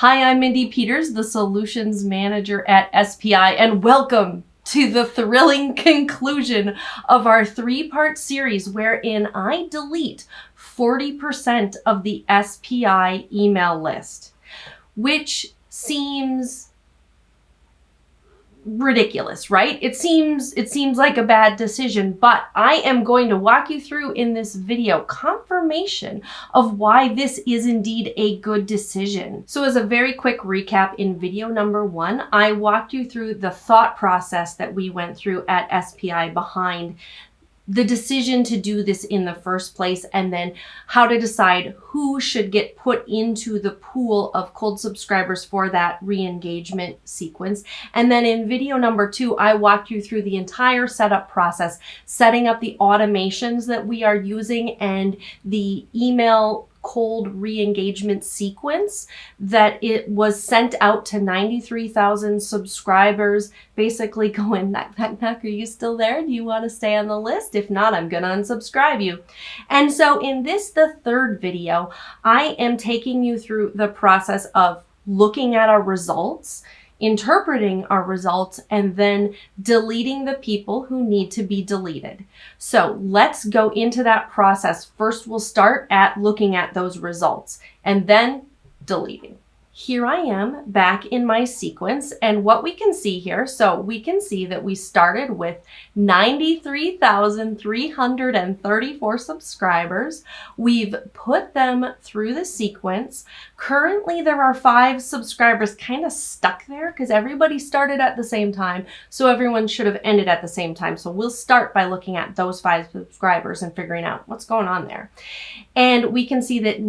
Hi, I'm Mindy Peters, the Solutions Manager at SPI, and welcome to the thrilling conclusion of our three-part series wherein I delete 40% of the SPI email list, which seems ridiculous, right? It seems like a bad decision, but I am going to walk you through in this video confirmation of why this is indeed a good decision. So as a very quick recap, in video number 1, I walked you through the thought process that we went through at SPI behind the decision to do this in the first place, and then how to decide who should get put into the pool of cold subscribers for that re-engagement sequence. And then in video number 2, I walked you through the entire setup process, setting up the automations that we are using and the email cold re-engagement sequence that it was sent out to 93,000 subscribers, basically going, knock, knock, knock, are you still there? Do you want to stay on the list? If not, I'm gonna unsubscribe you. And so in this, the third video, I am taking you through the process of looking at our results, interpreting our results, and then deleting the people who need to be deleted. So let's go into that process. First, we'll start at looking at those results and then deleting. Here I am back in my sequence, and what we can see here, so we can see that we started with 93,334 subscribers. We've put them through the sequence. Currently, there are 5 subscribers kind of stuck there because everybody started at the same time, so everyone should have ended at the same time. So we'll start by looking at those 5 subscribers and figuring out what's going on there. And we can see that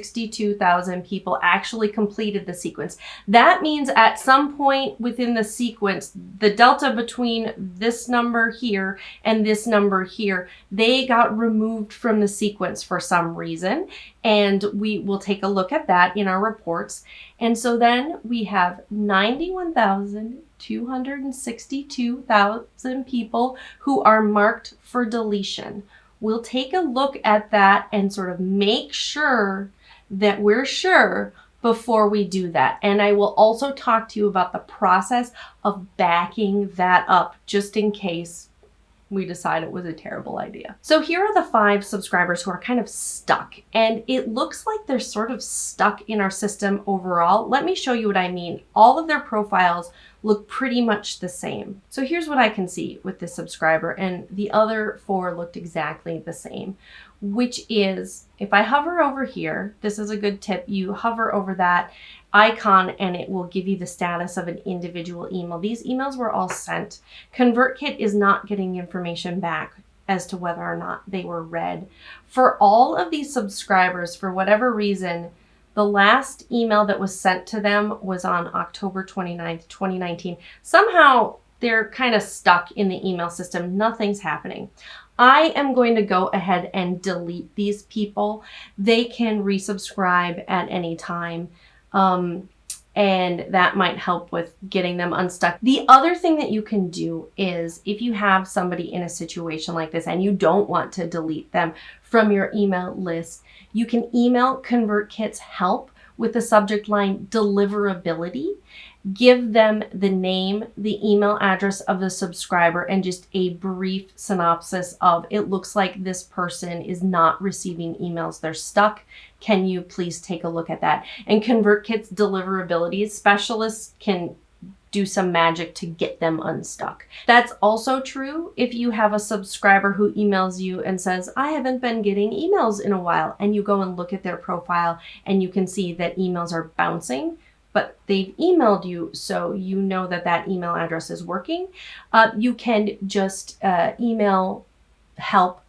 262,000 people actually completed the sequence. That means at some point within the sequence, the delta between this number here and this number here, they got removed from the sequence for some reason. And we will take a look at that in our reports. And so then we have 91,262,000 people who are marked for deletion. We'll take a look at that and sort of make sure that we're sure before we do that. And I will also talk to you about the process of backing that up just in case we decide it was a terrible idea. So here are the 5 subscribers who are kind of stuck, and it looks like they're sort of stuck in our system overall. Let me show you what I mean. All of their profiles look pretty much the same. So here's what I can see with this subscriber, and the other 4 looked exactly the same, which is if I hover over here, this is a good tip, you hover over that icon and it will give you the status of an individual email. These emails were all sent. ConvertKit is not getting information back as to whether or not they were read. For all of these subscribers, for whatever reason, the last email that was sent to them was on October 29th, 2019. Somehow they're kind of stuck in the email system. Nothing's happening. I am going to go ahead and delete these people. They can resubscribe at any time. And that might help with getting them unstuck. The other thing that you can do is if you have somebody in a situation like this and you don't want to delete them from your email list, you can email ConvertKit's help with the subject line deliverability. Give them the name, the email address of the subscriber, and just a brief synopsis of, it looks like this person is not receiving emails. They're stuck. Can you please take a look at that? And ConvertKit's deliverability specialists can do some magic to get them unstuck. That's also true if you have a subscriber who emails you and says, I haven't been getting emails in a while, and you go and look at their profile and you can see that emails are bouncing, but they've emailed you, so you know that that email address is working. You can just email help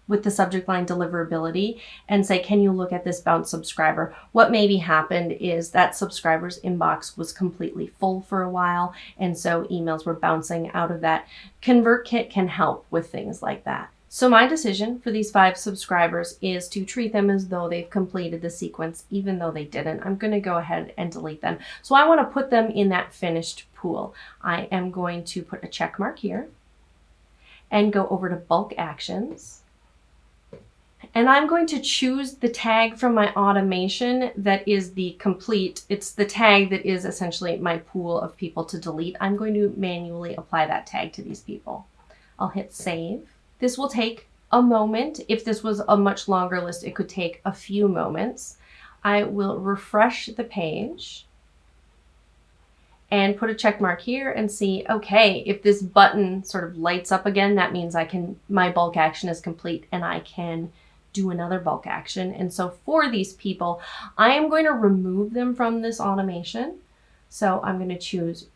with the subject line deliverability and say, can you look at this bounce subscriber? What maybe happened is that subscriber's inbox was completely full for a while, and so emails were bouncing out of that. ConvertKit can help with things like that. So my decision for these 5 subscribers is to treat them as though they've completed the sequence, even though they didn't. I'm going to go ahead and delete them. So I want to put them in that finished pool. I am going to put a check mark here and go over to bulk actions And I'm going to choose the tag from my automation that is the complete. It's the tag that is essentially my pool of people to delete. I'm going to manually apply that tag to these people. I'll hit save. This will take a moment. If this was a much longer list, it could take a few moments. I will refresh the page and put a check mark here and see, okay, if this button sort of lights up again, that means my bulk action is complete and I can do another bulk action. And so for these people, I am going to remove them from this automation. So I'm going to choose,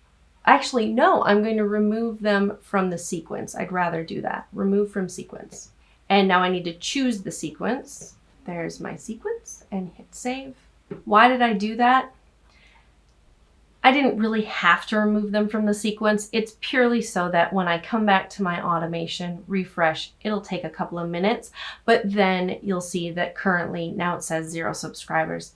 actually, no, I'm going to remove them from the sequence. I'd rather do that. Remove from sequence. And now I need to choose the sequence. There's my sequence and hit save. Why did I do that? I didn't really have to remove them from the sequence. It's purely so that when I come back to my automation, refresh, it'll take a couple of minutes, but then you'll see that currently now it says 0 subscribers.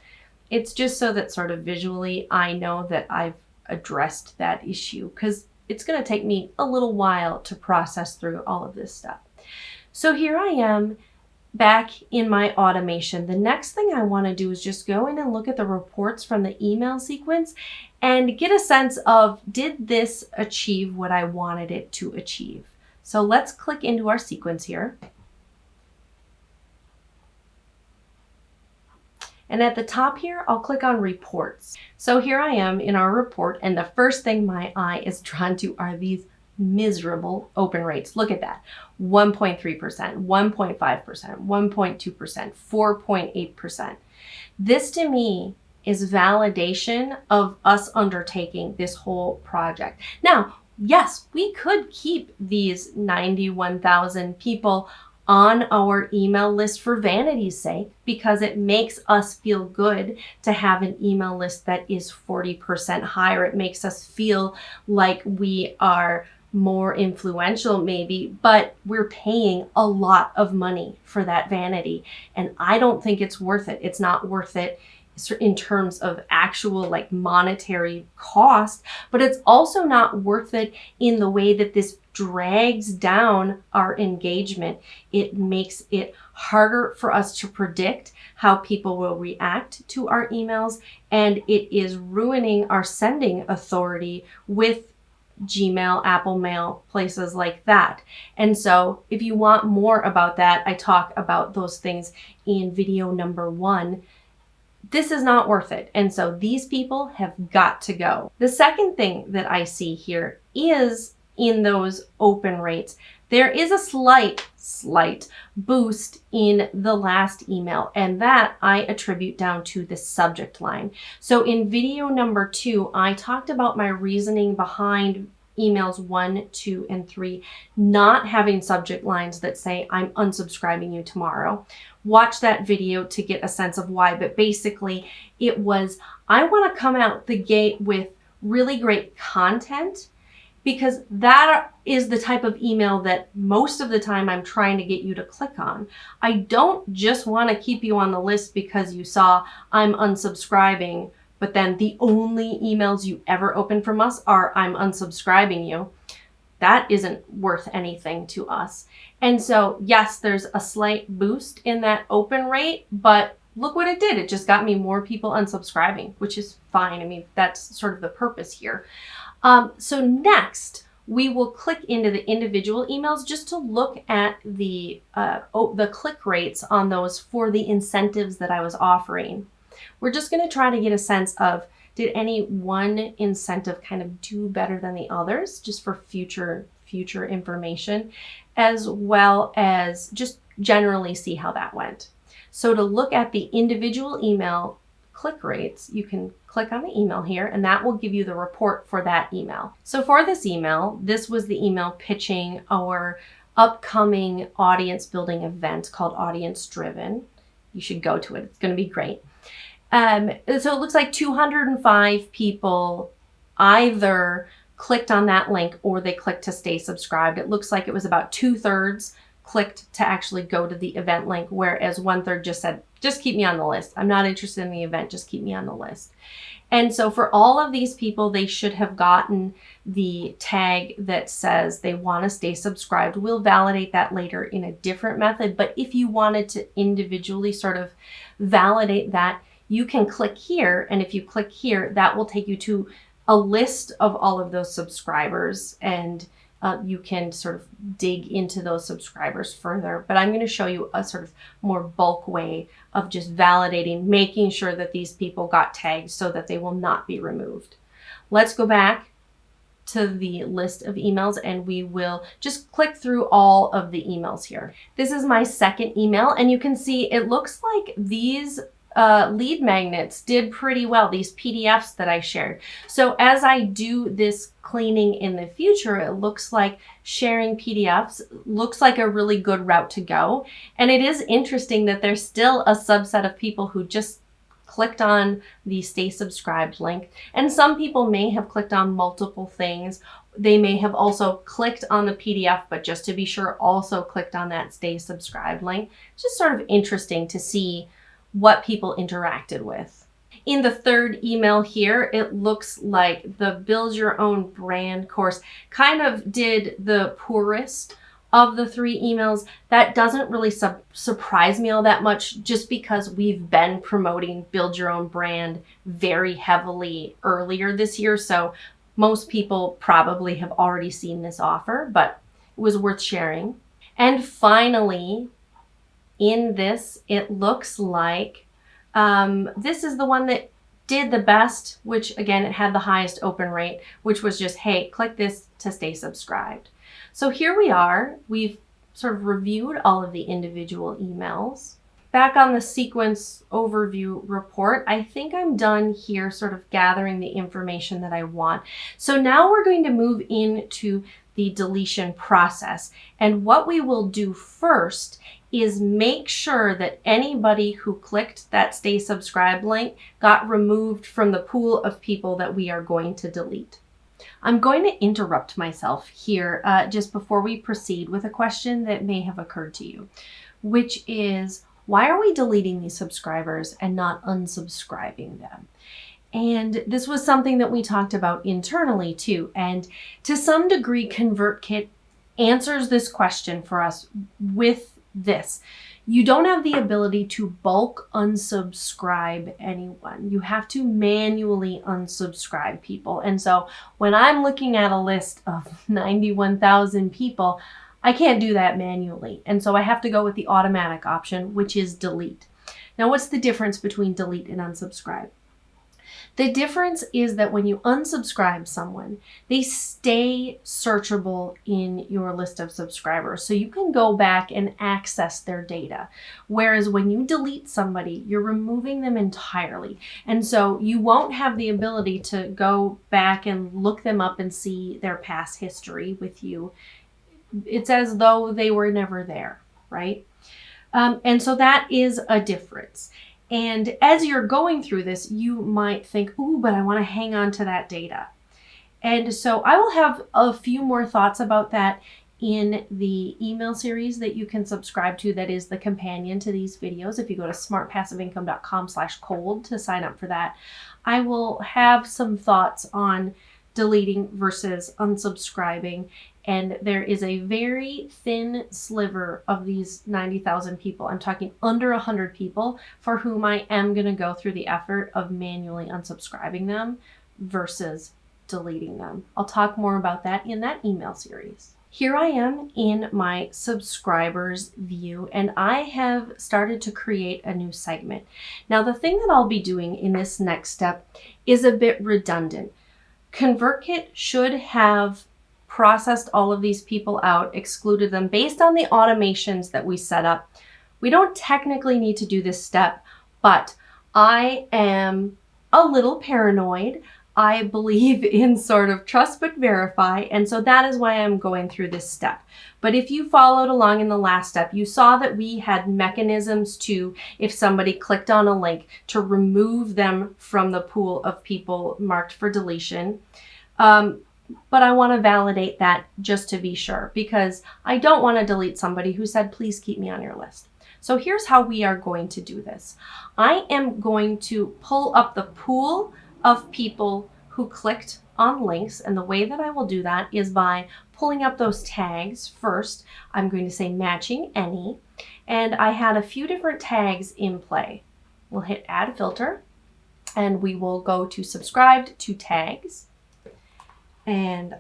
It's just so that sort of visually I know that I've addressed that issue, because it's going to take me a little while to process through all of this stuff. So here I am back in my automation. The next thing I want to do is just go in and look at the reports from the email sequence and get a sense of, did this achieve what I wanted it to achieve? So let's click into our sequence here. And at the top here, I'll click on reports. So here I am in our report, and the first thing my eye is drawn to are these miserable open rates. Look at that. 1.3%, 1.5%, 1.2%, 4.8%. This to me is validation of us undertaking this whole project. Now, yes, we could keep these 91,000 people on our email list for vanity's sake, because it makes us feel good to have an email list that is 40% higher. It makes us feel like we are more influential maybe, but we're paying a lot of money for that vanity. And I don't think it's worth it. It's not worth it in terms of actual like monetary cost, but it's also not worth it in the way that this drags down our engagement. It makes it harder for us to predict how people will react to our emails, and it is ruining our sending authority with Gmail, Apple Mail, places like that. And so if you want more about that, I talk about those things in video number 1. This is not worth it. And so these people have got to go. The second thing that I see here is in those open rates, there is a slight boost in the last email, and that I attribute down to the subject line. So in video number 2, I talked about my reasoning behind emails 1, 2, and 3 not having subject lines that say, I'm unsubscribing you tomorrow. Watch that video to get a sense of why, but basically it was, I want to come out the gate with really great content, because that is the type of email that most of the time I'm trying to get you to click on. I don't just want to keep you on the list because you saw I'm unsubscribing, but then the only emails you ever open from us are I'm unsubscribing you. That isn't worth anything to us. And so yes, there's a slight boost in that open rate, but look what it did. It just got me more people unsubscribing, which is fine. I mean, that's sort of the purpose here. So next, we will click into the individual emails just to look at the click rates on those for the incentives that I was offering. We're just going to try to get a sense of, did any one incentive kind of do better than the others, just for future information, as well as just generally see how that went. So to look at the individual email click rates, you can click on the email here, and that will give you the report for that email. So for this email, this was the email pitching our upcoming audience building event called Audience Driven. You should go to it. It's going to be great. So it looks like 205 people either clicked on that link or they clicked to stay subscribed. It looks like it was about 2/3 clicked to actually go to the event link, whereas 1/3 just said, just keep me on the list. I'm not interested in the event, just keep me on the list. And so for all of these people, they should have gotten the tag that says they want to stay subscribed. We'll validate that later in a different method. But if you wanted to individually sort of validate that, you can click here. And if you click here, that will take you to a list of all of those subscribers, and you can sort of dig into those subscribers further. But I'm going to show you a sort of more bulk way of just validating, making sure that these people got tagged so that they will not be removed. Let's go back to the list of emails and we will just click through all of the emails here. This is my second email, and you can see it looks like these lead magnets did pretty well, these PDFs that I shared. So as I do this cleaning in the future, it looks like sharing PDFs looks like a really good route to go. And it is interesting that there's still a subset of people who just clicked on the stay subscribed link. And some people may have clicked on multiple things. They may have also clicked on the PDF, but just to be sure, also clicked on that stay subscribed link. It's just sort of interesting to see what people interacted with. In the third email here, it looks like the Build Your Own Brand course kind of did the poorest of the 3 emails. That doesn't really surprise me all that much, just because we've been promoting Build Your Own Brand very heavily earlier this year. So most people probably have already seen this offer, but it was worth sharing. And finally, in this, it looks like this is the one that did the best, which again, it had the highest open rate, which was just, hey, click this to stay subscribed. So here we are. We've sort of reviewed all of the individual emails. Back on the sequence overview report, I think I'm done here sort of gathering the information that I want. So now we're going to move into the deletion process. And what we will do first is make sure that anybody who clicked that stay subscribed link got removed from the pool of people that we are going to delete. I'm going to interrupt myself here just before we proceed with a question that may have occurred to you, which is, why are we deleting these subscribers and not unsubscribing them? And this was something that we talked about internally too. And to some degree, ConvertKit answers this question for us with this. You don't have the ability to bulk unsubscribe anyone. You have to manually unsubscribe people. And so when I'm looking at a list of 91,000 people, I can't do that manually. And so I have to go with the automatic option, which is delete. Now, what's the difference between delete and unsubscribe? The difference is that when you unsubscribe someone, they stay searchable in your list of subscribers. So you can go back and access their data. Whereas when you delete somebody, you're removing them entirely. And so you won't have the ability to go back and look them up and see their past history with you. It's as though they were never there, right? And so that is a difference. And as you're going through this, you might think, ooh, but I want to hang on to that data. And so I will have a few more thoughts about that in the email series that you can subscribe to, that is the companion to these videos. If you go to smartpassiveincome.com/cold to sign up for that, I will have some thoughts on deleting versus unsubscribing. And there is a very thin sliver of these 90,000 people, I'm talking under 100 people, for whom I am going to go through the effort of manually unsubscribing them versus deleting them. I'll talk more about that in that email series. Here I am in my subscribers view, and I have started to create a new segment. Now, the thing that I'll be doing in this next step is a bit redundant. ConvertKit should have processed all of these people out, excluded them based on the automations that we set up. We don't technically need to do this step, but I am a little paranoid. I believe in sort of trust but verify, and so that is why I'm going through this step. But if you followed along in the last step, you saw that we had mechanisms to, if somebody clicked on a link, to remove them from the pool of people marked for deletion. but I want to validate that just to be sure, because I don't want to delete somebody who said, please keep me on your list. So here's how we are going to do this. I am going to pull up the pool of people who clicked on links, and the way that I will do that is by pulling up those tags first. I'm going to say matching any, and I had a few different tags in play. We'll hit add filter, and we will go to subscribed to tags, and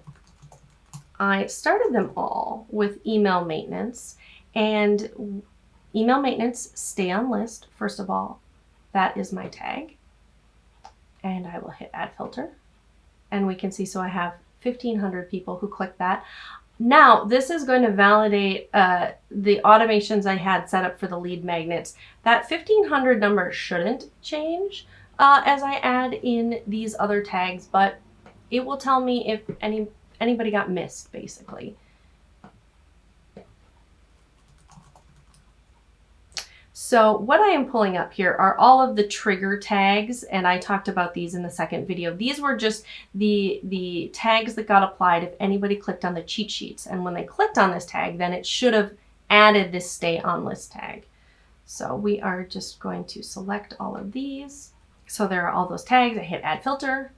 I started them all with email maintenance. And email maintenance, stay on list, first of all, that is my tag. And I will hit add filter. And we can see, so I have 1,500 people who clicked that. Now, this is going to validate the automations I had set up for the lead magnets. That 1,500 number shouldn't change as I add in these other tags, but it will tell me if anybody got missed, basically. So what I am pulling up here are all of the trigger tags, and I talked about these in the second video. These were just the tags that got applied if anybody clicked on the cheat sheets. And when they clicked on this tag, then it should have added this stay on list tag. So we are just going to select all of these. So there are all those tags. I hit add filter,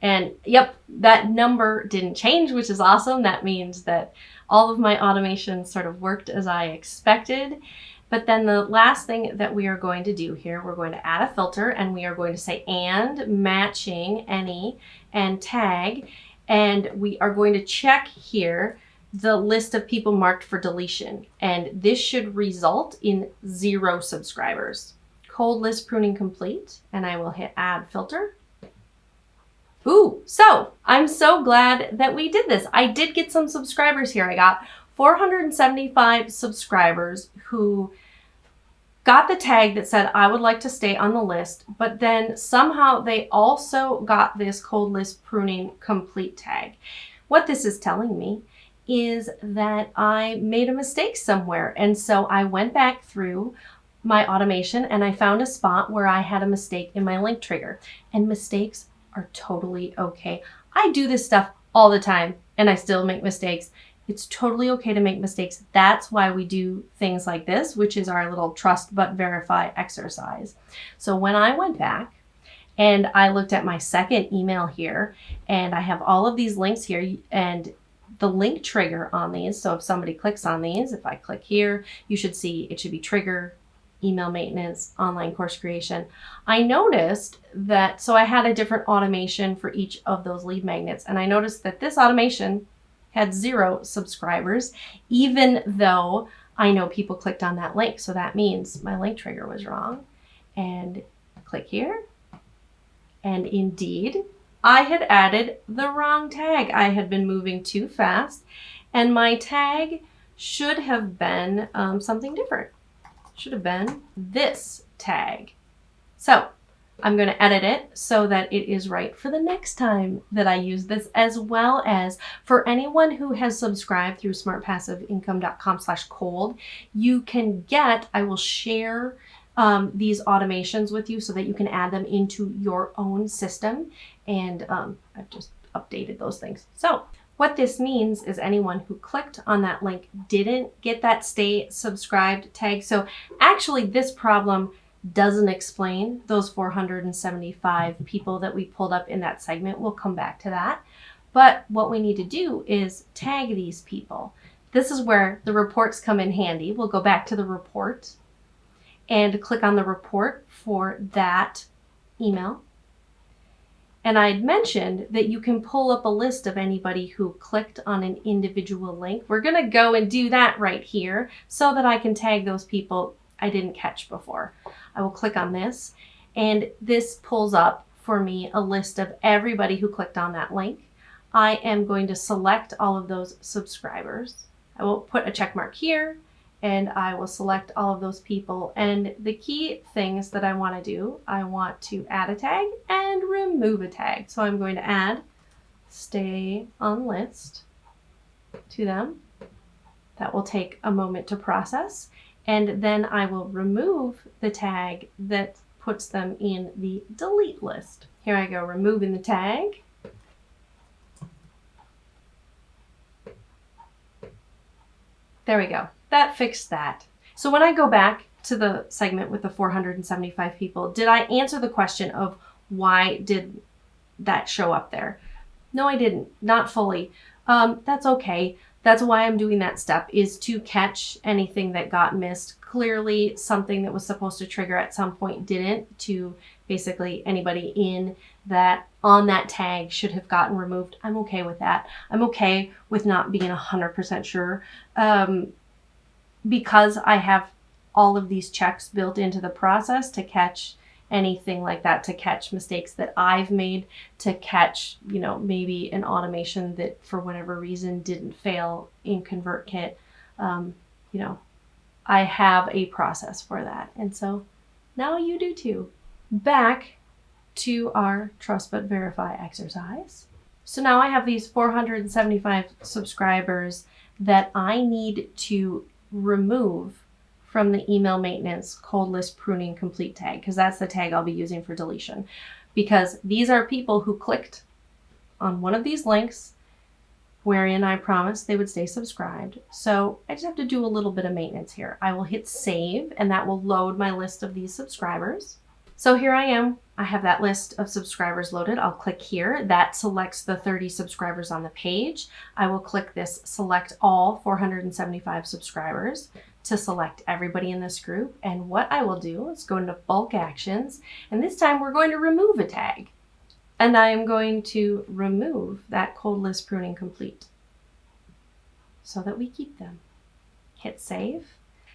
and yep, that number didn't change, which is awesome. That means that all of my automations sort of worked as I expected. But then the last thing that we are going to do here, we're going to add a filter, and we are going to say and matching any and tag, and we are going to check here the list of people marked for deletion, and this should result in 0 subscribers. Cold list pruning complete, and I will hit add filter. Ooh, so I'm so glad that we did this. I did get some subscribers here. I got 475 subscribers who got the tag that said, I would like to stay on the list, but then somehow they also got this cold list pruning complete tag. What this is telling me is that I made a mistake somewhere. And so I went back through my automation and I found a spot where I had a mistake in my link trigger, and mistakes are totally okay. I do this stuff all the time and I still make mistakes. It's totally okay to make mistakes. That's why we do things like this, which is our little trust but verify exercise. So when I went back and I looked at my second email here, and I have all of these links here and the link trigger on these. So if somebody clicks on these, if I click here, you should see it should be trigger, email maintenance, online course creation. I noticed that, so I had a different automation for each of those lead magnets, and I noticed that this automation had 0 subscribers, even though I know people clicked on that link. So that means my link trigger was wrong. And click here. And indeed, I had added the wrong tag. I had been moving too fast, and my tag should have been something different. Should have been this tag. So I'm going to edit it so that it is right for the next time that I use this, as well as for anyone who has subscribed through smartpassiveincome.com/cold, you can get, I will share these automations with you so that you can add them into your own system. And I've just updated those things. So what this means is anyone who clicked on that link didn't get that stay subscribed tag. So actually this problem doesn't explain those 475 people that we pulled up in that segment. We'll come back to that. But what we need to do is tag these people. This is where the reports come in handy. We'll go back to the report and click on the report for that email. And I'd mentioned that you can pull up a list of anybody who clicked on an individual link. We're going to go and do that right here so that I can tag those people I didn't catch before. I will click on this, and this pulls up for me a list of everybody who clicked on that link. I am going to select all of those subscribers. I will put a check mark here, and I will select all of those people. And the key things that I want to do, I want to add a tag and remove a tag. So I'm going to add stay on list to them. That will take a moment to process. And then I will remove the tag that puts them in the delete list. Here I go, removing the tag. There we go. That fixed that. So when I go back to the segment with the 475 people, did I answer the question of why did that show up there? No, I didn't. Not fully. That's okay. That's why I'm doing that step, is to catch anything that got missed. Clearly, something that was supposed to trigger at some point didn't, to basically anybody in that on that tag should have gotten removed. I'm okay with that. I'm okay with not being 100% sure, because I have all of these checks built into the process to catch anything like that, to catch mistakes that I've made, to catch, maybe an automation that for whatever reason didn't fail in ConvertKit. I have a process for that. And so now you do too. Back to our Trust But Verify exercise. So now I have these 475 subscribers that I need to remove from the email maintenance cold list pruning complete tag, because that's the tag I'll be using for deletion. Because these are people who clicked on one of these links wherein I promised they would stay subscribed. So I just have to do a little bit of maintenance here. I will hit save, and that will load my list of these subscribers. So here I am. I have that list of subscribers loaded. I'll click here. That selects the 30 subscribers on the page. I will click this select all 475 subscribers to select everybody in this group. And what I will do is go into bulk actions, and this time we're going to remove a tag. And I am going to remove that cold list pruning complete so that we keep them. Hit save.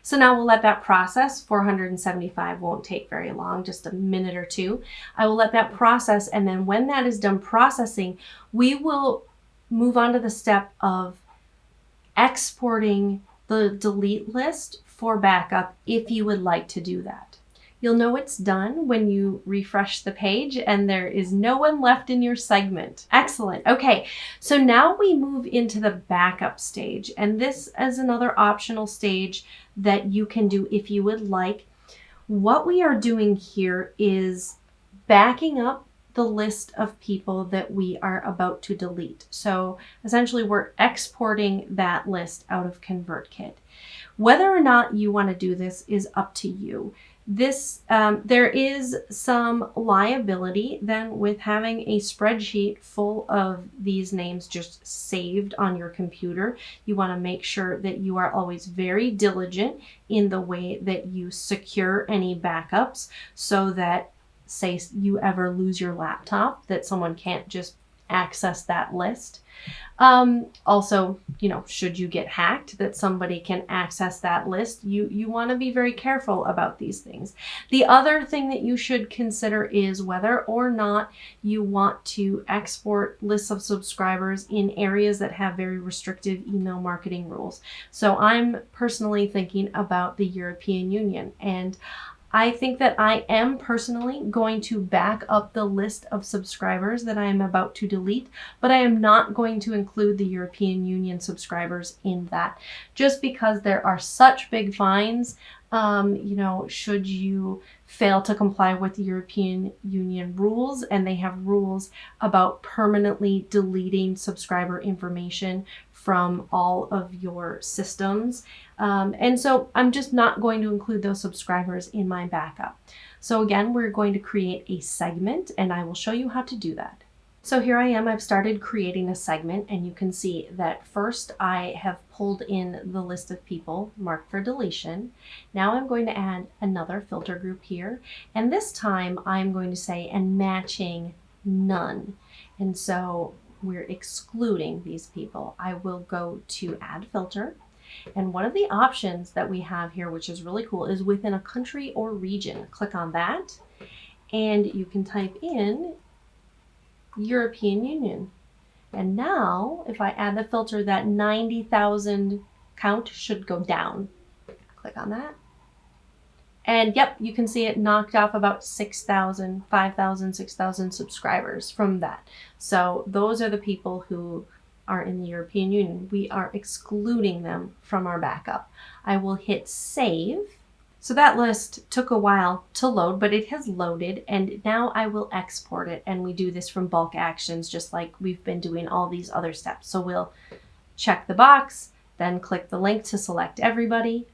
So now we'll let that process. 475 won't take very long, just a minute or two. I will let that process, and then when that is done processing, we will move on to the step of exporting the delete list for backup if you would like to do that. You'll know it's done when you refresh the page and there is no one left in your segment. Excellent. Okay, so now we move into the backup stage, and this is another optional stage that you can do if you would like. What we are doing here is backing up the list of people that we are about to delete. So essentially we're exporting that list out of ConvertKit. Whether or not you want to do this is up to you. There is some liability then with having a spreadsheet full of these names just saved on your computer. You want to make sure that you are always very diligent in the way that you secure any backups, so that, say you ever lose your laptop, that someone can't just access that list. Also, should you get hacked, that somebody can access that list. You want to be very careful about these things. The other thing that you should consider is whether or not you want to export lists of subscribers in areas that have very restrictive email marketing rules. So I'm personally thinking about the European Union, and I think that I am personally going to back up the list of subscribers that I am about to delete, but I am not going to include the European Union subscribers in that, just because there are such big fines. Should you fail to comply with the European Union rules, and they have rules about permanently deleting subscriber information from all of your systems. And so I'm just not going to include those subscribers in my backup. So again, we're going to create a segment, and I will show you how to do that. So here I am, I've started creating a segment, and you can see that first I have pulled in the list of people marked for deletion. Now I'm going to add another filter group here, and this time I'm going to say, and matching none. And so we're excluding these people. I will go to add filter. And one of the options that we have here, which is really cool, is within a country or region. Click on that, and you can type in European Union. And now, if I add the filter, that 90,000 count should go down. Click on that. And yep, you can see it knocked off about 6,000, 5,000, 6,000 subscribers from that. So those are the people who are in the European Union. We are excluding them from our backup. I will hit save. So that list took a while to load, but it has loaded, and now I will export it. And we do this from bulk actions, just like we've been doing all these other steps. So we'll check the box, Then click the link to select everybody.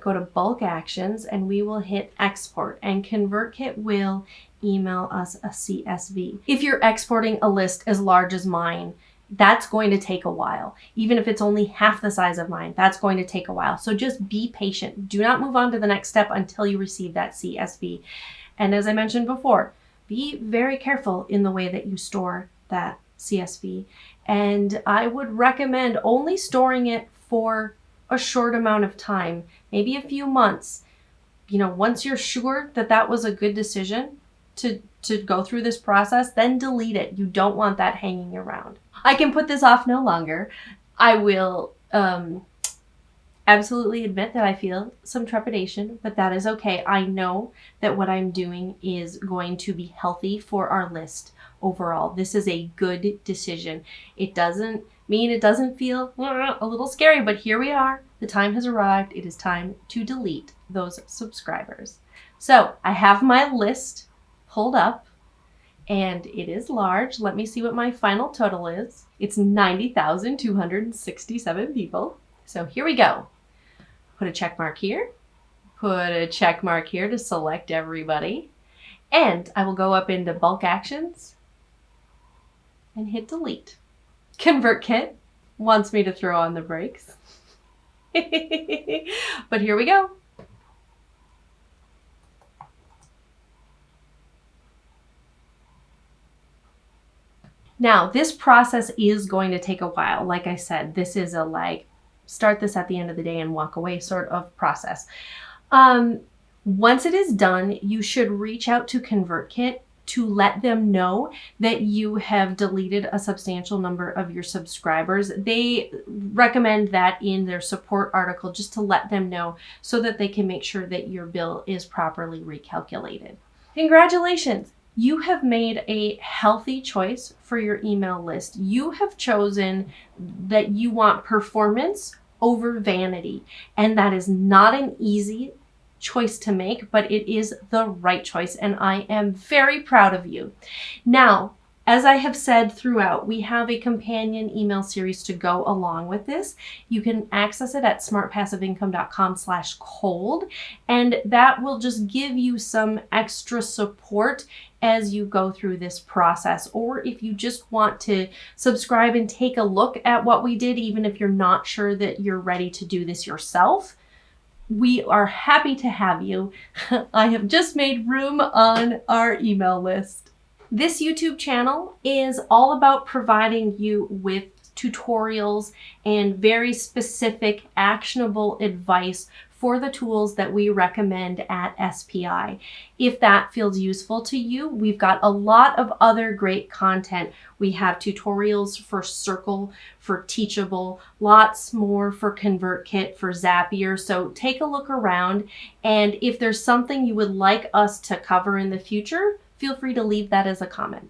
Go to bulk actions and we will hit export, and ConvertKit will email us a CSV. If you're exporting a list as large as mine, that's going to take a while. Even if it's only half the size of mine, that's going to take a while. So just be patient. Do not move on to the next step until you receive that CSV. And as I mentioned before, be very careful in the way that you store that CSV. And I would recommend only storing it for a short amount of time, maybe a few months. Once you're sure that that was a good decision to go through this process, then delete it. You don't want that hanging around. I can put this off no longer. I will absolutely admit that I feel some trepidation, but that is okay. I know that what I'm doing is going to be healthy for our list overall. This is a good decision. It doesn't mean it doesn't feel a little scary, but here we are. The time has arrived. It is time to delete those subscribers. So I have my list pulled up and it is large. Let me see what my final total is. It's 90,267 people. So here we go. Put a check mark here. Put a check mark here to select everybody. And I will go up into bulk actions and hit delete. ConvertKit wants me to throw on the brakes. But here we go. Now, this process is going to take a while. Like I said, this is a start this at the end of the day and walk away sort of process. Once it is done, you should reach out to ConvertKit to let them know that you have deleted a substantial number of your subscribers. They recommend that in their support article just to let them know so that they can make sure that your bill is properly recalculated. Congratulations! You have made a healthy choice for your email list. You have chosen that you want performance over vanity, and that is not an easy choice to make, but it is the right choice, and I am very proud of you. Now, as I have said throughout, we have a companion email series to go along with this. You can access it at smartpassiveincome.com/cold, and that will just give you some extra support as you go through this process. Or if you just want to subscribe and take a look at what we did, even if you're not sure that you're ready to do this yourself, we are happy to have you. I have just made room on our email list. This YouTube channel is all about providing you with tutorials and very specific actionable advice for the tools that we recommend at SPI. If that feels useful to you, we've got a lot of other great content. We have tutorials for Circle, for Teachable, lots more for ConvertKit, for Zapier. So take a look around, and if there's something you would like us to cover in the future, feel free to leave that as a comment.